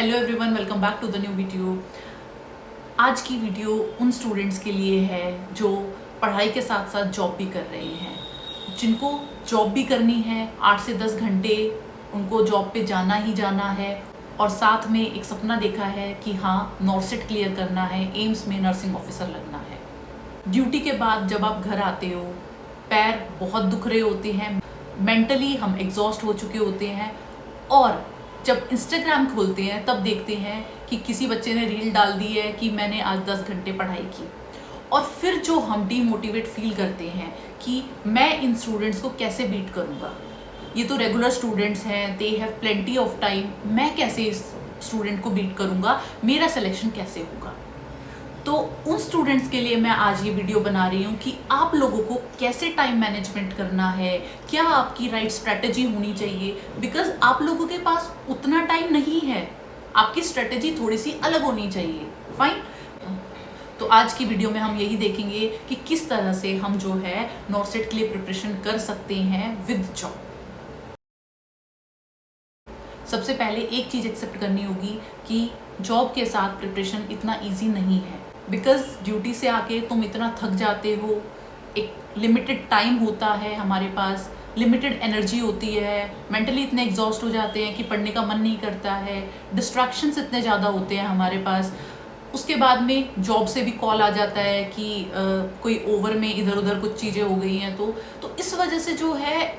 Hello everyone, welcome back to the new video. आज की video उन स्टूडेंट्स के लिए है जो पढ़ाई के साथ साथ जॉब भी कर रहे हैं, जिनको जॉब भी करनी है। 8 से 10 घंटे उनको जॉब पे जाना ही जाना है और साथ में एक सपना देखा है कि हाँ, नॉर्सेट क्लियर करना है, एम्स में नर्सिंग ऑफिसर लगना है। ड्यूटी के बाद जब आप घर आते हो, पैर बहुत दुख रहे होते हैं, मेंटली हम एग्जॉस्ट हो चुके होते हैं और जब इंस्टाग्राम खोलते हैं तब देखते हैं कि किसी बच्चे ने रील डाल दी है कि मैंने आज 10 घंटे पढ़ाई की, और फिर जो हम डीमोटिवेट फील करते हैं कि मैं इन स्टूडेंट्स को कैसे बीट करूँगा। ये तो रेगुलर स्टूडेंट्स हैं, they have plenty of time, मैं कैसे इस स्टूडेंट को बीट करूँगा, मेरा सिलेक्शन कैसे होगा। तो उन स्टूडेंट्स के लिए मैं आज ये वीडियो बना रही हूँ कि आप लोगों को कैसे टाइम मैनेजमेंट करना है, क्या आपकी राइट स्ट्रैटेजी होनी चाहिए, बिकॉज आप लोगों के पास उतना टाइम नहीं है, आपकी स्ट्रैटेजी थोड़ी सी अलग होनी चाहिए। फाइन। तो आज की वीडियो में हम यही देखेंगे कि किस तरह से हम जो है नॉर्सेट के लिए प्रिपरेशन कर सकते हैं विद जॉब। सबसे पहले एक चीज़ एक्सेप्ट करनी होगी कि जॉब के साथ प्रिपरेशन इतना ईजी नहीं है, बिकॉज ड्यूटी से आके तुम इतना थक जाते हो, एक लिमिटेड टाइम होता है हमारे पास, लिमिटेड एनर्जी होती है, मेंटली इतने एग्जॉस्ट हो जाते हैं कि पढ़ने का मन नहीं करता है, डिस्ट्रैक्शंस इतने ज़्यादा होते हैं हमारे पास। उसके बाद में जॉब से भी कॉल आ जाता है कि कोई ओवर में इधर उधर कुछ चीज़ें हो गई हैं, तो इस वजह से जो है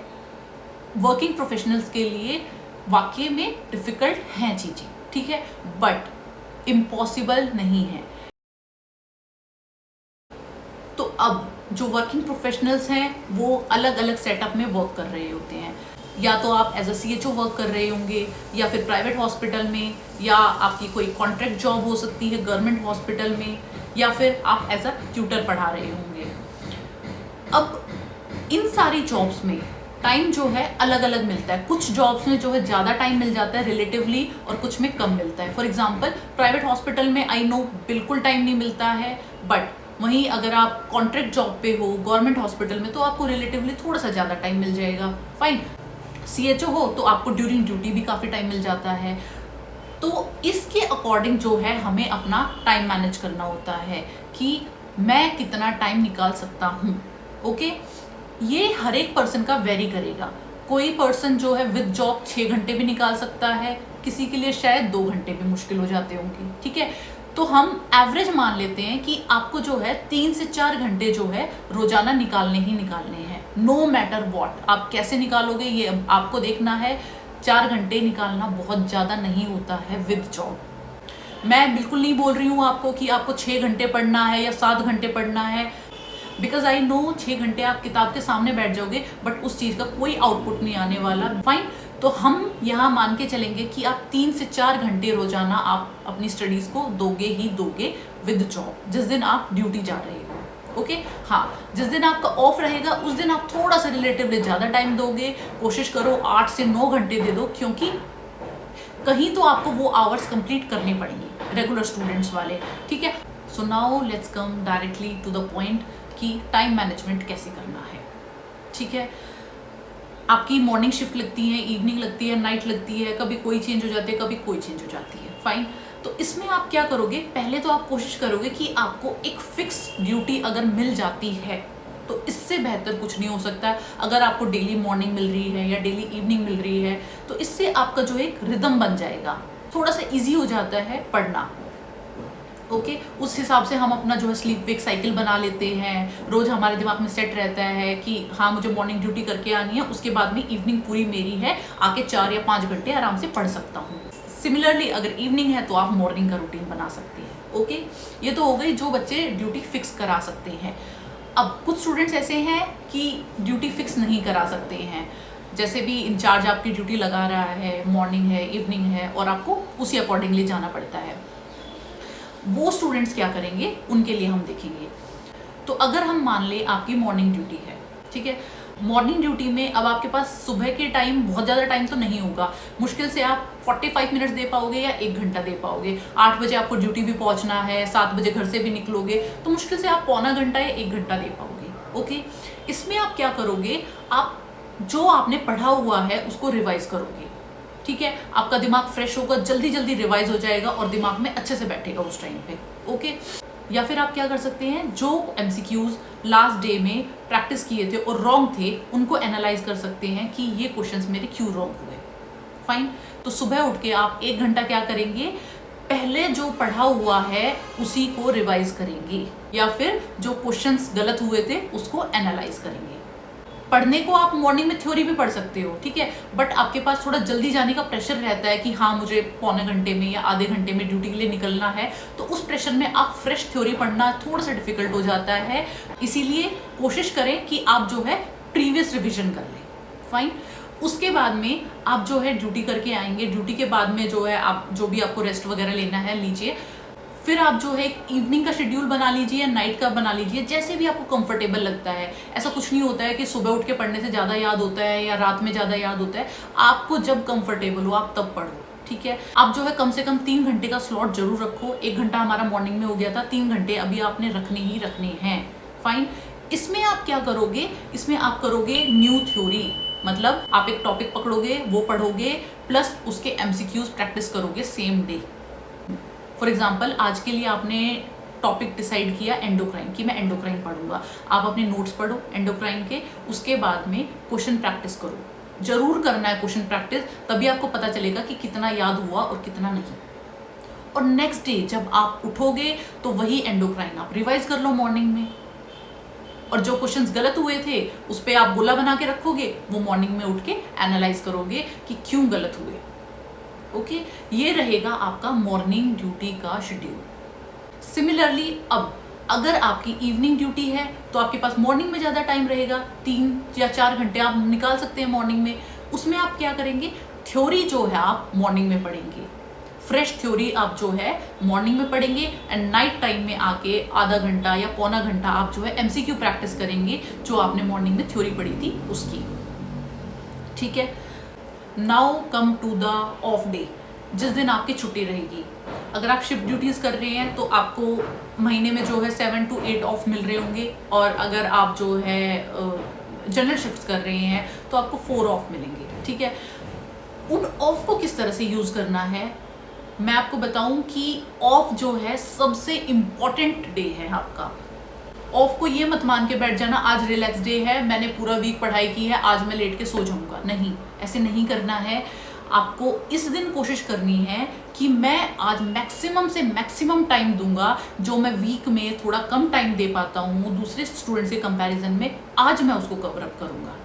वर्किंग प्रोफेशनल्स के लिए वाकई में डिफ़िकल्ट हैं चीज़ें, ठीक है, बट इम्पॉसिबल नहीं है। तो अब जो वर्किंग प्रोफेशनल्स हैं वो अलग अलग सेटअप में वर्क कर रहे होते हैं, या तो आप एज अ CHO वर्क कर रहे होंगे, या फिर प्राइवेट हॉस्पिटल में, या आपकी कोई कॉन्ट्रैक्ट जॉब हो सकती है गवर्नमेंट हॉस्पिटल में, या फिर आप एज अ ट्यूटर पढ़ा रहे होंगे। अब इन सारी जॉब्स में टाइम जो है अलग अलग मिलता है। कुछ जॉब्स में जो है ज़्यादा टाइम मिल जाता है रिलेटिवली, और कुछ में कम मिलता है। फॉर एग्जांपल प्राइवेट हॉस्पिटल में आई नो बिल्कुल टाइम नहीं मिलता है, बट वहीं अगर आप कॉन्ट्रैक्ट जॉब पे हो गवर्नमेंट हॉस्पिटल में तो आपको रिलेटिवली थोड़ा सा ज़्यादा टाइम मिल जाएगा। फाइन। CHO हो तो आपको ड्यूरिंग ड्यूटी भी काफ़ी टाइम मिल जाता है। तो इसके अकॉर्डिंग जो है हमें अपना टाइम मैनेज करना होता है कि मैं कितना टाइम निकाल सकता हूँ। ओके, ये हर एक पर्सन का वेरी करेगा। कोई पर्सन जो है विद जॉब 6 घंटे भी निकाल सकता है, किसी के लिए शायद 2 घंटे भी मुश्किल हो जाते होंगे, ठीक है। तो हम एवरेज मान लेते हैं कि आपको जो है 3 से 4 घंटे जो है रोजाना निकालने ही निकालने हैं, नो मैटर वॉट। आप कैसे निकालोगे ये आपको देखना है। 4 घंटे निकालना बहुत ज़्यादा नहीं होता है विद जॉब। मैं बिल्कुल नहीं बोल रही हूँ आपको कि आपको 6 घंटे पढ़ना है या 7 घंटे पढ़ना है, बिकॉज आई नो 6 घंटे आप किताब के सामने बैठ जाओगे बट उस चीज़ का कोई आउटपुट नहीं आने वाला। फाइन। तो हम यहाँ मान के चलेंगे कि आप 3 से 4 घंटे रोजाना आप अपनी स्टडीज़ को दोगे ही दोगे विद जॉब, जिस दिन आप ड्यूटी जा रहे हो। ओके, हाँ, जिस दिन आपका ऑफ रहेगा उस दिन आप थोड़ा सा रिलेटिवली ज़्यादा टाइम दोगे। कोशिश करो 8 से 9 घंटे दे दो, क्योंकि कहीं तो आपको वो आवर्स कंप्लीट करने पड़ेंगे रेगुलर स्टूडेंट्स वाले, ठीक है। So now let's come directly to the point कि टाइम मैनेजमेंट कैसे करना है, ठीक है। आपकी मॉर्निंग शिफ्ट लगती है, इवनिंग लगती है, नाइट लगती है, कभी कोई चेंज हो जाती है, कभी कोई चेंज हो जाती है। फाइन। तो इसमें आप क्या करोगे, पहले तो आप कोशिश करोगे कि आपको एक फिक्स ड्यूटी अगर मिल जाती है तो इससे बेहतर कुछ नहीं हो सकता। अगर आपको डेली मॉर्निंग मिल रही है या डेली इवनिंग मिल रही है तो इससे आपका जो एक रिदम बन जाएगा, थोड़ा सा ईजी हो जाता है पढ़ना। ओके, उस हिसाब से हम अपना जो है स्लीप वेक साइकिल बना लेते हैं। रोज हमारे दिमाग में सेट रहता है कि हाँ, मुझे मॉर्निंग ड्यूटी करके आनी है, उसके बाद में इवनिंग पूरी मेरी है, आके 4 या 5 घंटे आराम से पढ़ सकता हूँ। सिमिलरली अगर इवनिंग है तो आप मॉर्निंग का रूटीन बना सकते हैं। ओके, ये तो हो गई जो बच्चे ड्यूटी फिक्स करा सकते हैं। अब कुछ स्टूडेंट्स ऐसे हैं कि ड्यूटी फिक्स नहीं करा सकते हैं, जैसे भी इंचार्ज आपकी ड्यूटी लगा रहा है, मॉर्निंग है, इवनिंग है, और आपको उसी अकॉर्डिंगली जाना पड़ता है। वो स्टूडेंट्स क्या करेंगे उनके लिए हम देखेंगे। तो अगर हम मान ले आपकी मॉर्निंग ड्यूटी है, ठीक है, मॉर्निंग ड्यूटी में अब आपके पास सुबह के टाइम बहुत ज़्यादा टाइम तो नहीं होगा, मुश्किल से आप 45 मिनट्स दे पाओगे या 1 घंटा दे पाओगे। 8 बजे आपको ड्यूटी भी पहुंचना है, 7 बजे घर से भी निकलोगे, तो मुश्किल से आप पौना घंटा या 1 घंटा दे पाओगे। ओके, इसमें आप क्या करोगे, आप जो आपने पढ़ा हुआ है उसको रिवाइज करोगे। ठीक है, आपका दिमाग फ्रेश होगा, जल्दी जल्दी रिवाइज हो जाएगा और दिमाग में अच्छे से बैठेगा उस टाइम पे। ओके, या फिर आप क्या कर सकते हैं, जो MCQs लास्ट डे में प्रैक्टिस किए थे और रॉन्ग थे उनको एनालाइज कर सकते हैं कि ये क्वेश्चंस मेरे क्यों रॉन्ग हुए। फाइन, तो सुबह उठ के आप 1 घंटा क्या करेंगे, पहले जो पढ़ा हुआ है उसी को रिवाइज करेंगे या फिर जो क्वेश्चंस गलत हुए थे उसको एनालाइज करेंगे। पढ़ने को आप मॉर्निंग में थ्योरी भी पढ़ सकते हो, ठीक है, बट आपके पास थोड़ा जल्दी जाने का प्रेशर रहता है कि हाँ मुझे पौने घंटे में या आधे घंटे में ड्यूटी के लिए निकलना है, तो उस प्रेशर में आप फ्रेश थ्योरी पढ़ना थोड़ा सा डिफिकल्ट हो जाता है। इसीलिए कोशिश करें कि आप जो है प्रीवियस रिविजन कर लें। फाइन, उसके बाद में आप जो है ड्यूटी करके आएंगे, ड्यूटी के बाद में जो है आप जो भी आपको रेस्ट वगैरह लेना है लीजिए, फिर आप जो है एक इवनिंग का शेड्यूल बना लीजिए या नाइट का बना लीजिए, जैसे भी आपको कंफर्टेबल लगता है। ऐसा कुछ नहीं होता है कि सुबह उठ के पढ़ने से ज़्यादा याद होता है या रात में ज़्यादा याद होता है, आपको जब कंफर्टेबल हो आप तब पढ़ो, ठीक है। आप जो है कम से कम 3 घंटे का स्लॉट जरूर रखो। 1 घंटा हमारा मॉर्निंग में हो गया था, 3 घंटे अभी आपने रखने ही रखने हैं। फाइन, इसमें आप क्या करोगे, इसमें आप करोगे न्यू थ्योरी, मतलब आप एक टॉपिक पकड़ोगे, वो पढ़ोगे, प्लस उसके MCQs प्रैक्टिस करोगे सेम डे। फॉर एग्जाम्पल आज के लिए आपने टॉपिक डिसाइड किया एंडोक्राइन कि मैं एंडोक्राइन पढ़ूंगा, आप अपने नोट्स पढ़ो एंडोक्राइन के, उसके बाद में क्वेश्चन प्रैक्टिस करो, जरूर करना है क्वेश्चन प्रैक्टिस, तभी आपको पता चलेगा कि कितना याद हुआ और कितना नहीं। और नेक्स्ट डे जब आप उठोगे तो वही एंडोक्राइन आप रिवाइज कर लो मॉर्निंग में, और जो क्वेश्चंस गलत हुए थे उस पर आप गोला बना के रखोगे, वो मॉर्निंग में उठ के एनालाइज करोगे कि क्यों गलत हुए। ओके, ये रहेगा आपका मॉर्निंग ड्यूटी का शेड्यूल। सिमिलरली अब अगर आपकी इवनिंग ड्यूटी है तो आपके पास मॉर्निंग में ज़्यादा टाइम रहेगा, 3 या 4 घंटे आप निकाल सकते हैं मॉर्निंग में। उसमें आप क्या करेंगे, थ्योरी जो है आप मॉर्निंग में पढ़ेंगे, फ्रेश थ्योरी आप जो है मॉर्निंग में पढ़ेंगे, एंड नाइट टाइम में आके आधा घंटा या पौना घंटा आप जो है MCQ प्रैक्टिस करेंगे जो आपने मॉर्निंग में थ्योरी पढ़ी थी उसकी, ठीक है। Now come to the off day, जिस दिन आपकी छुट्टी रहेगी। अगर आप शिफ्ट ड्यूटीज कर रहे हैं तो आपको महीने में जो है 7 to 8 ऑफ मिल रहे होंगे, और अगर आप जो है जनरल शिफ्ट कर रहे हैं तो आपको 4 ऑफ मिलेंगे, ठीक है। उन ऑफ को किस तरह से यूज़ करना है मैं आपको बताऊं कि ऑफ जो है सबसे इम्पॉर्टेंट डे है आपका। ऑफ को ये मत मान के बैठ जाना आज रिलैक्स डे है, मैंने पूरा वीक पढ़ाई की है, आज मैं लेट के सो जाऊंगा, नहीं, ऐसे नहीं करना है। आपको इस दिन कोशिश करनी है कि मैं आज मैक्सिमम से मैक्सिमम टाइम दूंगा, जो मैं वीक में थोड़ा कम टाइम दे पाता हूँ दूसरे स्टूडेंट्स के कंपैरिजन में, आज मैं उसको कवर अप करूंगा,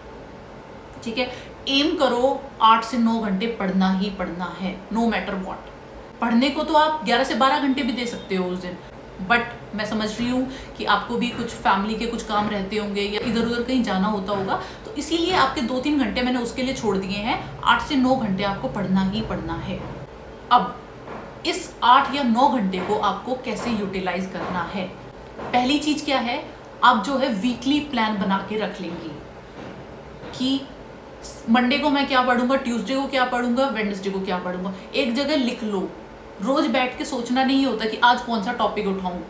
ठीक है। एम करो 8 से 9 घंटे पढ़ना ही पढ़ना है, नो मैटर व्हाट। पढ़ने को तो आप 11 से 12 घंटे भी दे सकते हो उस दिन, बट मैं समझ रही हूँ कि आपको भी कुछ फैमिली के कुछ काम रहते होंगे या इधर उधर कहीं जाना होता होगा, तो इसीलिए आपके 2-3 घंटे मैंने उसके लिए छोड़ दिए हैं। 8 से 9 घंटे आपको पढ़ना ही पढ़ना है। अब इस 8 या 9 घंटे को आपको कैसे यूटिलाइज करना है, पहली चीज क्या है, आप जो है वीकली प्लान बना के रख लेंगे कि मंडे को मैं क्या पढ़ूंगा, ट्यूसडे को क्या पढ़ूंगा, वेडनेसडे को क्या पढ़ूंगा। एक जगह लिख लो, रोज बैठ के सोचना नहीं होता कि आज कौन सा टॉपिक उठाऊं,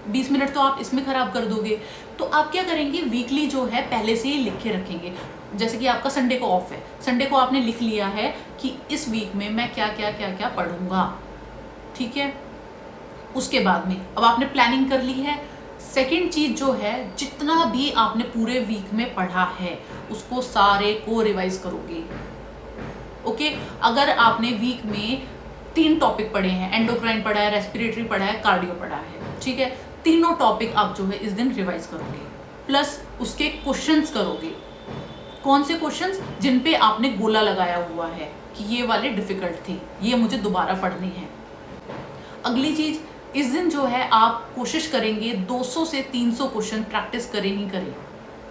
20 मिनट तो आप इसमें खराब कर दोगे। तो आप क्या करेंगे, वीकली जो है पहले से ही लिख के रखेंगे। जैसे कि आपका संडे को ऑफ है, संडे को आपने लिख लिया है कि इस वीक में मैं क्या क्या क्या क्या पढ़ूंगा, ठीक है। उसके बाद में अब आपने प्लानिंग कर ली है। सेकेंड चीज जो है, जितना भी आपने पूरे वीक में पढ़ा है उसको सारे को रिवाइज करोगे, ओके। अगर आपने वीक में 3 टॉपिक पढ़े हैं, एंडोक्राइन पढ़ा है, रेस्पिरेटरी पढ़ा है, कार्डियो पढ़ा है, ठीक है, तीनों टॉपिक आप जो है इस दिन रिवाइज करोगे, प्लस उसके क्वेश्चंस करोगे। कौन से क्वेश्चंस, जिन पे आपने गोला लगाया हुआ है कि ये वाले डिफिकल्ट थे, ये मुझे दोबारा पढ़ने हैं। अगली चीज, इस दिन जो है आप कोशिश करेंगे 200 से 300 क्वेश्चन प्रैक्टिस करें ही करें,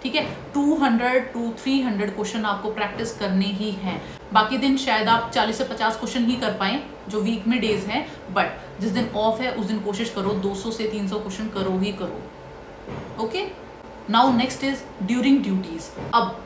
ठीक है। 200 to 300 क्वेश्चन आपको प्रैक्टिस करने ही हैं। बाकी दिन शायद आप 40 से 50 क्वेश्चन ही कर पाएं जो वीक में डेज हैं, बट जिस दिन ऑफ है उस दिन कोशिश करो 200 से 300 क्वेश्चन करो ही करो, okay. Now next is during duties. अब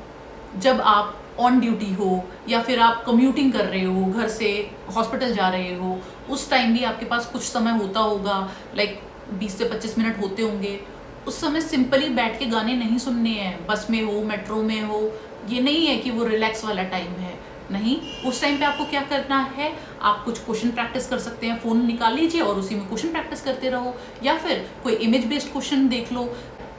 जब आप ऑन ड्यूटी हो या फिर आप कम्यूटिंग कर रहे हो, घर से हॉस्पिटल जा रहे हो, उस टाइम भी आपके पास कुछ समय होता होगा, लाइक 20 से 25 मिनट होते होंगे। उस समय सिंपली बैठ के गाने नहीं सुनने हैं, बस में हो, मेट्रो में हो, ये नहीं है कि वो रिलैक्स वाला टाइम है। नहीं, उस टाइम पे आपको क्या करना है, आप कुछ क्वेश्चन प्रैक्टिस कर सकते हैं, फ़ोन निकाल लीजिए और उसी में क्वेश्चन प्रैक्टिस करते रहो, या फिर कोई इमेज बेस्ड क्वेश्चन देख लो।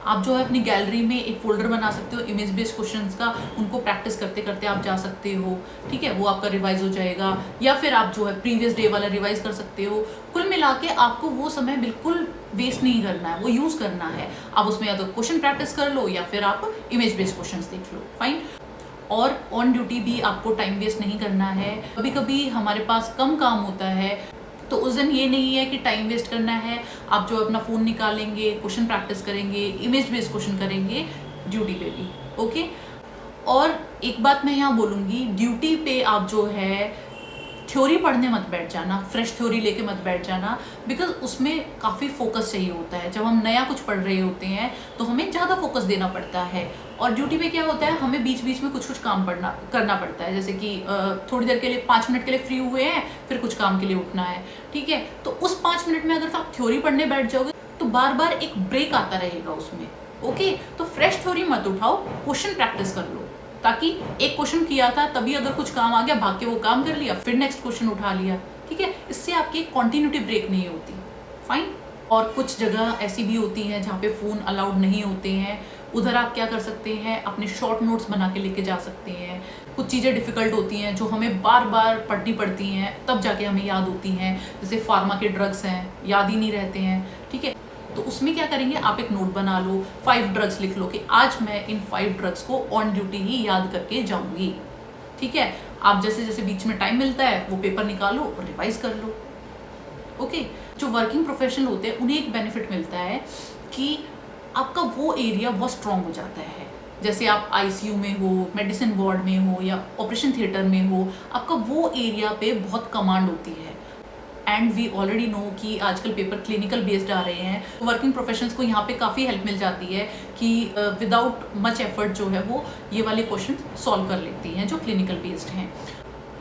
आप जो है अपनी गैलरी में एक फोल्डर बना सकते हो इमेज बेस्ड क्वेश्चंस का, उनको प्रैक्टिस करते करते आप जा सकते हो, ठीक है, वो आपका रिवाइज हो जाएगा। या फिर आप जो है प्रीवियस डे वाला रिवाइज कर सकते हो। कुल मिला के आपको वो समय बिल्कुल वेस्ट नहीं करना है, वो यूज़ करना है। आप उसमें या तो क्वेश्चन प्रैक्टिस कर लो या फिर आप इमेज बेस्ड क्वेश्चन देख लो, फाइन। और ऑन ड्यूटी भी आपको टाइम वेस्ट नहीं करना है। कभी कभी हमारे पास कम काम होता है, तो उस दिन ये नहीं है कि टाइम वेस्ट करना है, आप जो अपना फ़ोन निकालेंगे, क्वेश्चन प्रैक्टिस करेंगे, इमेज बेस्ड क्वेश्चन करेंगे ड्यूटी पे भी, ओके। और एक बात मैं यहाँ बोलूँगी, ड्यूटी पे आप जो है थ्योरी पढ़ने मत बैठ जाना, फ्रेश थ्योरी लेके मत बैठ जाना, बिकॉज उसमें काफ़ी फोकस चाहिए होता है। जब हम नया कुछ पढ़ रहे होते हैं तो हमें ज़्यादा फोकस देना पड़ता है। और ड्यूटी पे क्या होता है, हमें बीच बीच में कुछ कुछ काम करना पड़ता है, जैसे कि थोड़ी देर के लिए 5 मिनट के लिए फ्री हुए हैं, फिर कुछ काम के लिए उठना है, ठीक है। तो उस 5 मिनट में अगर आप थ्योरी पढ़ने बैठ जाओगे तो बार बार एक ब्रेक आता रहेगा उसमें, ओके। तो फ्रेश थ्योरी मत उठाओ, क्वेश्चन प्रैक्टिस कर लो, ताकि एक क्वेश्चन किया था तभी अगर कुछ काम आ गया, भाग के वो काम कर लिया, फिर नेक्स्ट क्वेश्चन उठा लिया, ठीक है। इससे आपकी कॉन्टिन्यूटी ब्रेक नहीं होती, फाइन। और कुछ जगह ऐसी भी होती हैं जहाँ पे फ़ोन अलाउड नहीं होते हैं, उधर आप क्या कर सकते हैं, अपने शॉर्ट नोट्स बना के लेके जा सकते हैं। कुछ चीज़ें डिफ़िकल्ट होती हैं जो हमें बार बार पढ़नी पड़ती हैं, तब जाके हमें याद होती हैं, जैसे फार्मा के ड्रग्स हैं, याद ही नहीं रहते हैं, ठीक है। तो उसमें क्या करेंगे, आप एक नोट बना लो, 5 ड्रग्स लिख लो कि आज मैं इन 5 ड्रग्स को ऑन ड्यूटी ही याद करके जाऊंगी, ठीक है। आप जैसे जैसे बीच में टाइम मिलता है वो पेपर निकालो और रिवाइज कर लो, ओके। जो वर्किंग प्रोफेशनल होते हैं उन्हें एक बेनिफिट मिलता है कि आपका वो एरिया बहुत स्ट्रांग हो जाता है। जैसे आप आईसीयू में हो, मेडिसिन वार्ड में हो या ऑपरेशन थिएटर में हो, आपका वो एरिया पे बहुत कमांड होती है। एंड वी ऑलरेडी नो कि आजकल पेपर क्लिनिकल बेस्ड आ रहे हैं, वर्किंग प्रोफेशनल्स को यहाँ पे काफ़ी हेल्प मिल जाती है कि विदाउट मच एफर्ट जो है वो ये वाले क्वेश्चन सॉल्व कर लेती हैं जो क्लिनिकल बेस्ड हैं।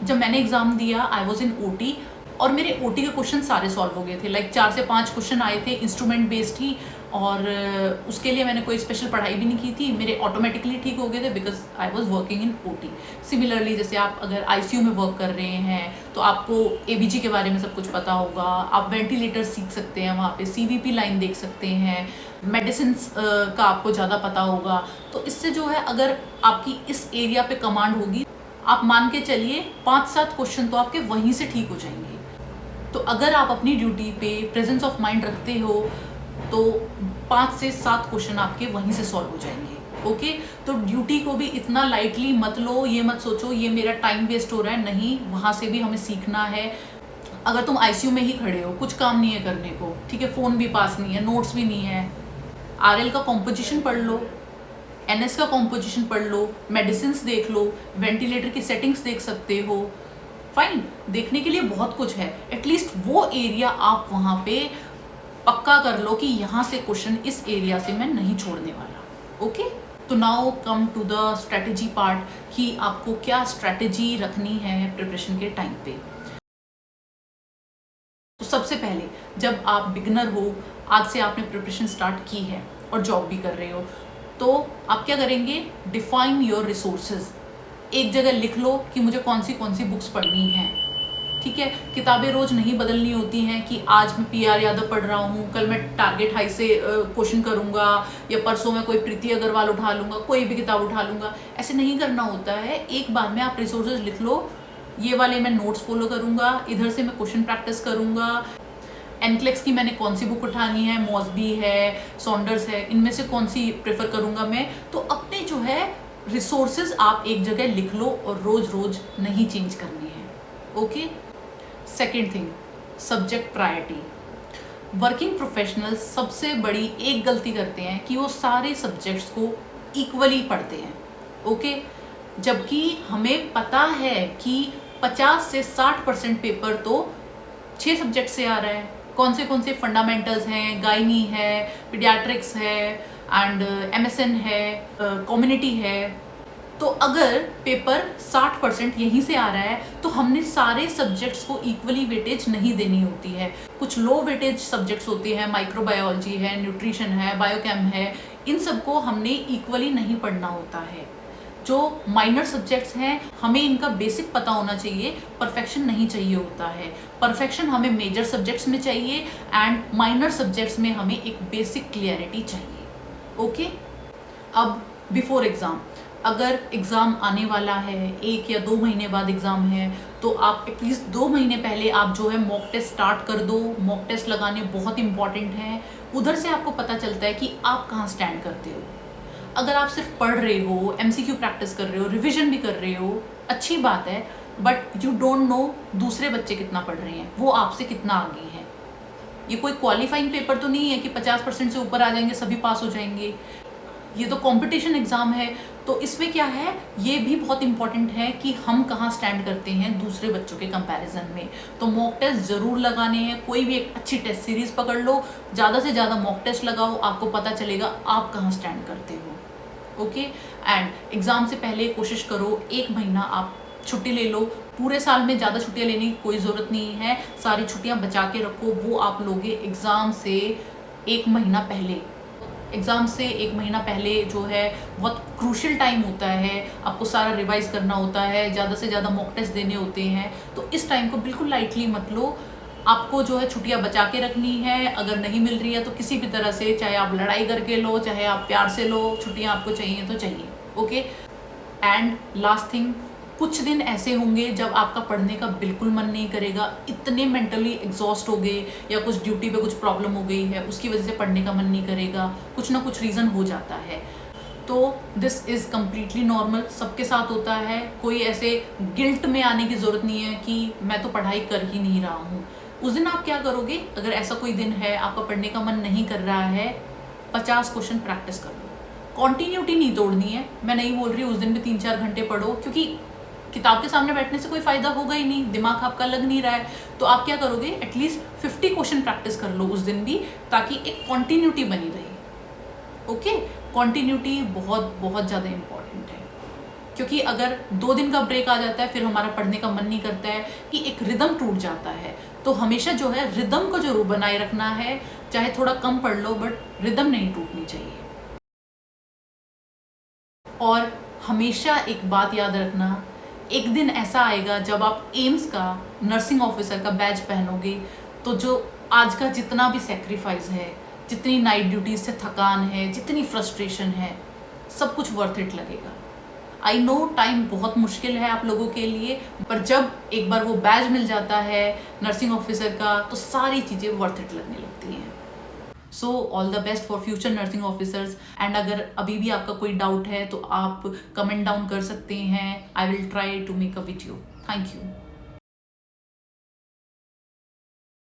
जब मैंने एग्ज़ाम दिया, आई वॉज इन ओटी, और मेरे ओटी के क्वेश्चन सारे सॉल्व हो गए थे। लाइक 4 से 5 क्वेश्चन आए थे, इंस्ट्रूमेंट बेस्ड ही, और उसके लिए मैंने कोई स्पेशल पढ़ाई भी नहीं की थी, मेरे ऑटोमेटिकली ठीक हो गए थे because I was working in OT. Similarly जैसे आप अगर आईसीयू में वर्क कर रहे हैं तो आपको एबीजी के बारे में सब कुछ पता होगा, आप वेंटिलेटर सीख सकते हैं, वहाँ पे सीवीपी लाइन देख सकते हैं, मेडिसिन का आपको ज़्यादा पता होगा। तो इससे जो है अगर आपकी इस एरिया पे कमांड होगी, आप मान के चलिए 5-7 क्वेश्चन तो आपके वहीं से ठीक हो जाएंगे। तो अगर आप अपनी ड्यूटी पे प्रेजेंस ऑफ माइंड रखते हो तो 5 से 7 क्वेश्चन आपके वहीं से सॉल्व हो जाएंगे, ओके। तो ड्यूटी को भी इतना लाइटली मत लो, ये मत सोचो ये मेरा टाइम वेस्ट हो रहा है, नहीं, वहाँ से भी हमें सीखना है। अगर तुम आईसीयू में ही खड़े हो, कुछ काम नहीं है करने को, ठीक है, फ़ोन भी पास नहीं है, नोट्स भी नहीं है, आरएल का कॉम्पोजिशन पढ़ लो, एनएस का कॉम्पोजिशन पढ़ लो, मेडिसिन देख लो, वेंटिलेटर की सेटिंग्स देख सकते हो, फाइन। देखने के लिए बहुत कुछ है, एटलीस्ट वो एरिया आप वहाँ पे पक्का कर लो कि यहाँ से क्वेश्चन इस एरिया से मैं नहीं छोड़ने वाला, ओके। तो now come to the strategy part कि आपको क्या स्ट्रेटेजी रखनी है प्रिपरेशन के टाइम पे। तो सबसे पहले जब आप बिगिनर हो, आज से आपने प्रिपरेशन स्टार्ट की है और जॉब भी कर रहे हो, तो आप क्या करेंगे, डिफाइन योर रिसोर्सेज। एक जगह लिख लो कि मुझे कौन सी बुक्स पढ़नी हैं, ठीक है। किताबें रोज नहीं बदलनी होती हैं कि आज मैं पीआर यादव पढ़ रहा हूँ, कल मैं टारगेट हाई से क्वेश्चन करूँगा, या परसों मैं कोई प्रीति अग्रवाल उठा लूँगा, कोई भी किताब उठा लूँगा। ऐसे नहीं करना होता है। एक बार में आप रिसोर्सेज लिख लो, ये वाले मैं नोट्स फॉलो करूँगा, इधर से मैं क्वेश्चन प्रैक्टिस करूँगा, एनक्लेक्स की मैंने कौन सी बुक उठानी है, मॉसबी है, सॉन्डर्स है, इनमें से कौन सी प्रेफर करूँगा मैं। तो अपने जो है रिसोर्सेज आप एक जगह लिख लो और रोज रोज नहीं चेंज करनी है, okay. Second thing, subject priority. Working professionals सबसे बड़ी एक गलती करते हैं कि वो सारे सब्जेक्ट्स को इक्वली पढ़ते हैं, ओके। जबकि हमें पता है कि 50 से 60% पेपर तो 6 सब्जेक्ट से आ रहा है। कौन से फंडामेंटल्स हैं, गायनी है, पीडियाट्रिक्स है, एंड एमएसएन है, कम्युनिटी है। तो अगर पेपर 60% यहीं से आ रहा है तो हमने सारे सब्जेक्ट्स को इक्वली वेटेज नहीं देनी होती है। कुछ लो वेटेज सब्जेक्ट्स होते हैं, माइक्रोबायोलॉजी है, न्यूट्रिशन है, बायोकेम है, इन सबको हमने इक्वली नहीं पढ़ना होता है। जो माइनर सब्जेक्ट्स हैं हमें इनका बेसिक पता होना चाहिए, परफेक्शन नहीं चाहिए होता है। परफेक्शन हमें मेजर सब्जेक्ट्स में चाहिए एंड माइनर सब्जेक्ट्स में हमें एक बेसिक क्लियरिटी चाहिए। ओके, अब बिफोर एग्ज़ाम, अगर एग्ज़ाम आने वाला है, 1 या 2 महीने बाद एग्ज़ाम है, तो आप एटलीस्ट 2 महीने पहले आप जो है मॉक टेस्ट स्टार्ट कर दो। मॉक टेस्ट लगाने बहुत इंपॉर्टेंट हैं। उधर से आपको पता चलता है कि आप कहाँ स्टैंड करते हो। अगर आप सिर्फ पढ़ रहे हो, MCQ प्रैक्टिस कर रहे हो, रिविजन भी कर रहे हो, अच्छी बात है, बट यू डोंट नो दूसरे बच्चे कितना पढ़ रहे हैं, वो आपसे कितना आगे हैं। ये कोई क्वालिफाइंग पेपर तो नहीं है कि 50% से ऊपर आ जाएंगे सभी पास हो जाएंगे। ये तो कंपटीशन एग्ज़ाम है, तो इसमें क्या है, ये भी बहुत इंपॉर्टेंट है कि हम कहाँ स्टैंड करते हैं दूसरे बच्चों के कंपैरिजन में। तो मॉक टेस्ट ज़रूर लगाने हैं। कोई भी एक अच्छी टेस्ट सीरीज़ पकड़ लो, ज़्यादा से ज़्यादा मॉक टेस्ट लगाओ, आपको पता चलेगा आप कहाँ स्टैंड करते हो। ओके, एंड एग्ज़ाम से पहले कोशिश करो 1 महीना आप छुट्टी ले लो। पूरे साल में ज़्यादा छुट्टियाँ लेने की कोई ज़रूरत नहीं है, सारी छुट्टियाँ बचा के रखो, वो आप लोगे एग्ज़ाम से 1 महीना पहले। एग्ज़ाम से 1 महीना पहले जो है बहुत क्रूशियल टाइम होता है, आपको सारा रिवाइज़ करना होता है, ज़्यादा से ज़्यादा मॉक टेस्ट देने होते हैं, तो इस टाइम को बिल्कुल लाइटली मत लो। आपको जो है छुट्टियां बचा के रखनी है। अगर नहीं मिल रही है तो किसी भी तरह से, चाहे आप लड़ाई करके लो, चाहे आप प्यार से लो, छुट्टियां आपको चाहिए तो चाहिए। ओके, एंड लास्ट थिंग, कुछ दिन ऐसे होंगे जब आपका पढ़ने का बिल्कुल मन नहीं करेगा, इतने मेंटली एग्जॉस्ट हो गए या कुछ ड्यूटी पे कुछ प्रॉब्लम हो गई है, उसकी वजह से पढ़ने का मन नहीं करेगा, कुछ ना कुछ रीज़न हो जाता है। तो दिस इज़ कम्प्लीटली नॉर्मल, सबके साथ होता है। कोई ऐसे गिल्ट में आने की ज़रूरत नहीं है कि मैं तो पढ़ाई कर ही नहीं रहा हूँ। उस दिन आप क्या करोगे, अगर ऐसा कोई दिन है आपका पढ़ने का मन नहीं कर रहा है, 50 क्वेश्चन प्रैक्टिस कर लो। कॉन्टीन्यूटी नहीं तोड़नी है, मैं नहीं बोल रही उस दिन भी 3-4 घंटे पढ़ो, क्योंकि किताब के सामने बैठने से कोई फ़ायदा होगा ही नहीं, दिमाग आपका लग नहीं रहा है। तो आप क्या करोगे, एटलीस्ट 50 क्वेश्चन प्रैक्टिस कर लो उस दिन भी, ताकि एक कॉन्टीन्यूटी बनी रहे। ओके, कॉन्टीन्यूटी बहुत बहुत ज़्यादा इम्पॉर्टेंट है, क्योंकि अगर 2 दिन का ब्रेक आ जाता है फिर हमारा पढ़ने का मन नहीं करता है, कि एक रिदम टूट जाता है। तो हमेशा जो है रिदम को जरूर बनाए रखना है, चाहे थोड़ा कम पढ़ लो बट रिदम नहीं टूटनी चाहिए। और हमेशा एक बात याद रखना, एक दिन ऐसा आएगा जब आप एम्स का नर्सिंग ऑफिसर का बैज पहनोगे, तो जो आज का जितना भी सेक्रीफाइस है, जितनी नाइट ड्यूटीज से थकान है, जितनी फ्रस्ट्रेशन है, सब कुछ वर्थ इट लगेगा। आई नो टाइम बहुत मुश्किल है आप लोगों के लिए, पर जब एक बार वो बैज मिल जाता है नर्सिंग ऑफिसर का, तो सारी चीज़ें वर्थ इट लगने लगती हैं। So all the best for future nursing officers. And अगर अभी भी आपका कोई डाउट है तो आप कमेंट डाउन कर सकते हैं। I will try to make a video. Thank you.